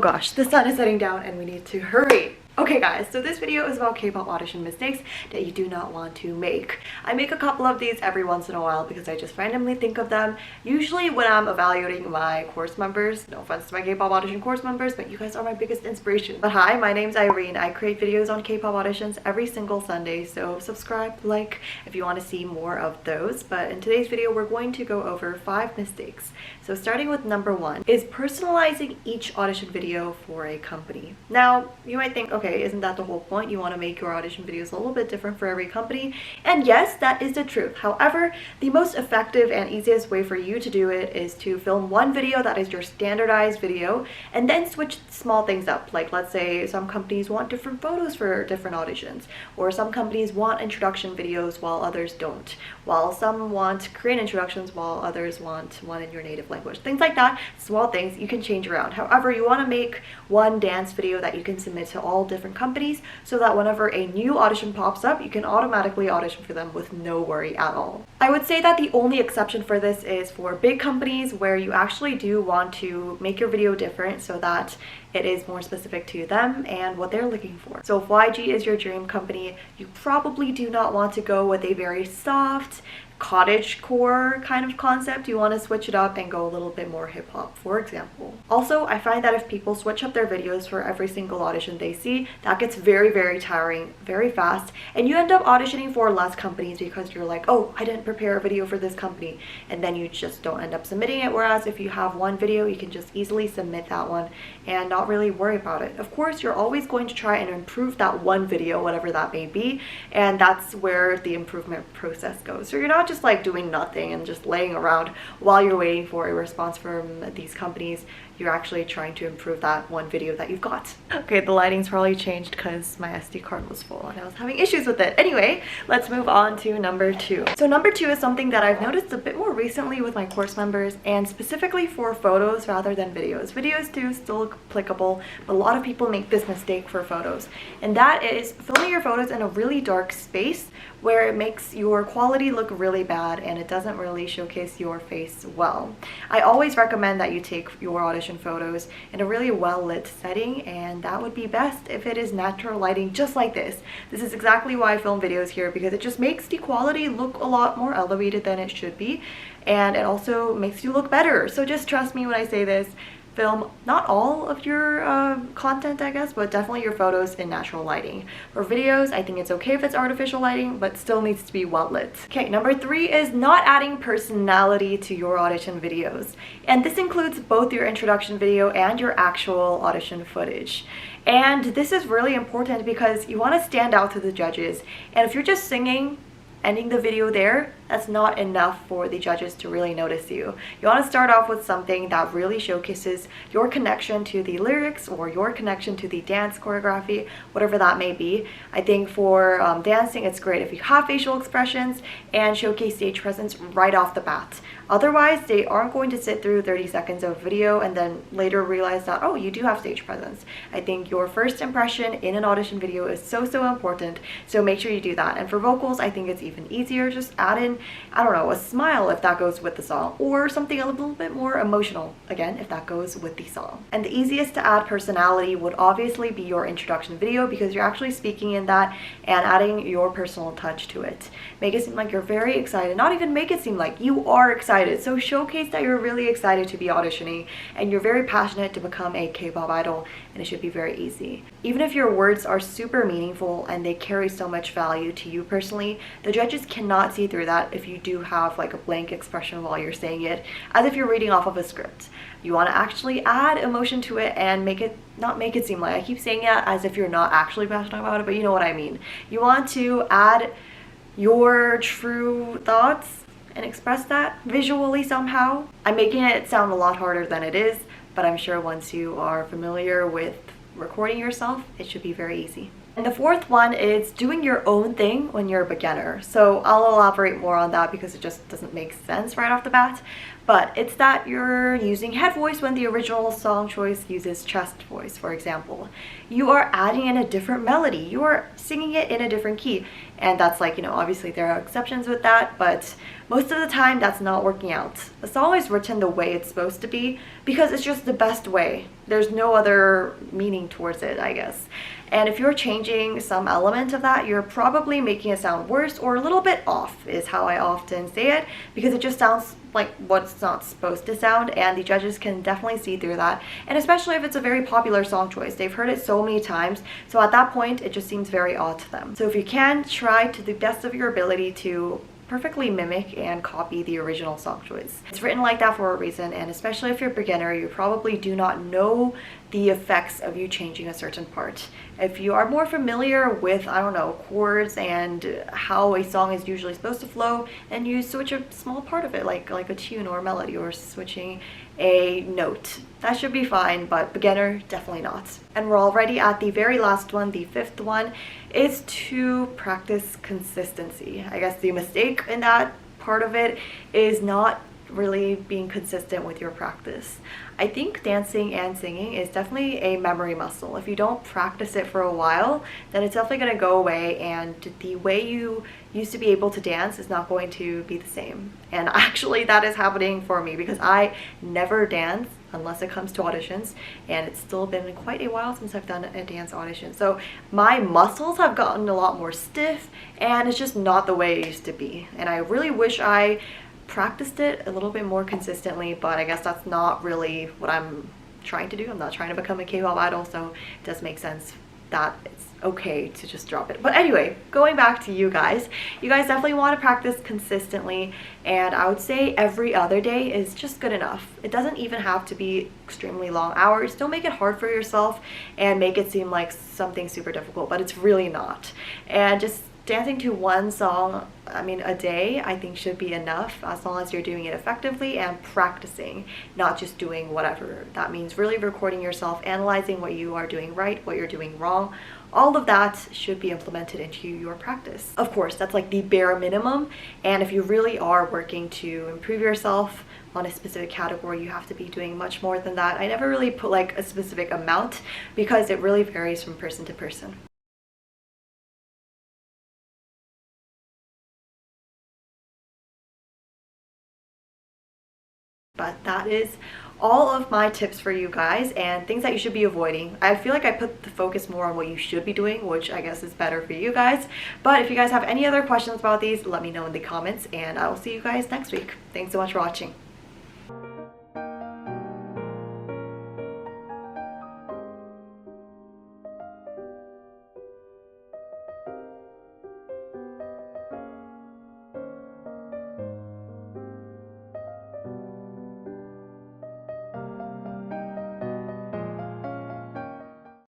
Gosh, the sun is setting down and we need to hurry. Okay guys, so this video is about K-pop audition mistakes that you do not want to make. I make a couple of these every once in a while because I just randomly think of them. Usually when I'm evaluating my course members. No offense to my K-pop audition course members, but you guys are my biggest inspiration. But hi, my name's Irene. I create videos on K-pop auditions every single Sunday, so subscribe, like if you want to see more of those. But in today's video, we're going to go over 5 mistakes. So starting with number 1 is personalizing each audition video for a company. Now, you might think, okay, isn't that the whole point? You want to make your audition videos a little bit different for every company. And yes, that is the truth. However, the most effective and easiest way for you to do it is to film one video that is your standardized video and then switch small things up. Like let's say some companies want different photos for different auditions, or some companies want introduction videos while others don't, while some want Korean introductions while others want one in your native language. Things like that, small things you can change around. However, you want to make one dance video that you can submit to all different companies so that whenever a new audition pops up, you can automatically audition for them with no worry at all. I would say that the only exception for this is for big companies where you actually do want to make your video different so that it is more specific to them and what they're looking for. So if YG is your dream company, you probably do not want to go with a very soft, cottagecore kind of concept. You want to switch it up and go a little bit more hip-hop, for example. Also, I find that if people switch up their videos for every single audition they see, that gets very tiring very fast, and you end up auditioning for less companies because you're like, oh, I didn't prepare a video for this company, and then you just don't end up submitting it. Whereas if you have one video, you can just easily submit that one and not really worry about it. Of course, you're always going to try and improve that one video, whatever that may be, and that's where the improvement process goes. So you're not just like doing nothing and just laying around while you're waiting for a response from these companies. You're actually trying to improve that one video that you've got. Okay, the lighting's probably changed because my SD card was full and I was having issues with it. Anyway, let's move on to number 2. So number 2 is something that I've noticed a bit more recently with my course members, and specifically for photos rather than videos. Videos too, still applicable, but a lot of people make this mistake for photos, and that is filming your photos in a really dark space where it makes your quality look really bad and it doesn't really showcase your face well. I always recommend that you take your audition photos in a really well lit setting, and that would be best if it is natural lighting just like this. This is exactly why I film videos here, because it just makes the quality look a lot more elevated than it should be, and it also makes you look better. So just trust me when I say this. Film not all of your content, I guess, but definitely your photos in natural lighting. For videos, I think it's okay if it's artificial lighting, but still needs to be well lit. Okay, number 3 is not adding personality to your audition videos. And this includes both your introduction video and your actual audition footage. And this is really important because you want to stand out to the judges. And if you're just singing, ending the video there, that's not enough for the judges to really notice you. You want to start off with something that really showcases your connection to the lyrics or your connection to the dance choreography, whatever that may be. I think for dancing, it's great if you have facial expressions and showcase stage presence right off the bat. Otherwise, they aren't going to sit through 30 seconds of video and then later realize that, oh, you do have stage presence. I think your first impression in an audition video is so important, so make sure you do that. And for vocals, I think it's even easier. Just add in, I don't know, a smile if that goes with the song, or something a little bit more emotional, again, if that goes with the song. And the easiest to add personality would obviously be your introduction video, because you're actually speaking in that and adding your personal touch to it. Make it seem like you're very excited, not even make it seem like you are excited. So showcase that you're really excited to be auditioning and you're very passionate to become a K-pop idol, and it should be very easy. Even if your words are super meaningful and they carry so much value to you personally, the judges cannot see through that if you do have like a blank expression while you're saying it, as if you're reading off of a script. You want to actually add emotion to it and not make it seem like, I keep saying it as if you're not actually passionate about it, but you know what I mean. You want to add your true thoughts and express that visually somehow. I'm making it sound a lot harder than it is, but I'm sure once you are familiar with recording yourself, it should be very easy. And the 4th one is doing your own thing when you're a beginner. So I'll elaborate more on that because it just doesn't make sense right off the bat. But it's that you're using head voice when the original song choice uses chest voice, for example. You are adding in a different melody. You are singing it in a different key. And that's like, you know, obviously there are exceptions with that, but most of the time that's not working out. The song is written the way it's supposed to be because it's just the best way. there's no other meaning towards it, I guess. And if you're changing some element of that, you're probably making it sound worse or a little bit off, is how I often say it, because it just sounds like what's not supposed to sound, and the judges can definitely see through that. And especially if it's a very popular song choice, they've heard it so many times, so at that point it just seems very odd to them. So if you can, try to the best of your ability to perfectly mimic and copy the original song choice. It's written like that for a reason, and especially if you're a beginner, you probably do not know the effects of you changing a certain part. If you are more familiar with, I don't know, chords and how a song is usually supposed to flow, and you switch a small part of it, like a tune or a melody, or switching a note, that should be fine, but beginner, definitely not. And we're already at the very last one. The fifth one is to practice consistency. I guess the mistake in that part of it is not really being consistent with your practice. I think dancing and singing is definitely a memory muscle. If you don't practice it for a while, then it's definitely going to go away, and the way you used to be able to dance is not going to be the same. And actually that is happening for me, because I never dance unless it comes to auditions, and it's still been quite a while since I've done a dance audition. So my muscles have gotten a lot more stiff, and it's just not the way it used to be. And I really wish I practiced it a little bit more consistently, but I guess that's not really what I'm trying to do. I'm not trying to become a K-pop idol, so it does make sense that it's okay to just drop it. But anyway, going back to you guys definitely want to practice consistently, and I would say every other day is just good enough. It doesn't even have to be extremely long hours. Don't make it hard for yourself and make it seem like something super difficult, but it's really not. And just dancing to one song, a day, I think should be enough, as long as you're doing it effectively and practicing, not just doing whatever. That means really recording yourself, analyzing what you are doing right, what you're doing wrong. All of that should be implemented into your practice. Of course, that's like the bare minimum, and if you really are working to improve yourself on a specific category, you have to be doing much more than that. I never really put like a specific amount, because it really varies from person to person. But that is all of my tips for you guys and things that you should be avoiding. I feel like I put the focus more on what you should be doing, which I guess is better for you guys. But if you guys have any other questions about these, let me know in the comments, and I will see you guys next week. Thanks so much for watching.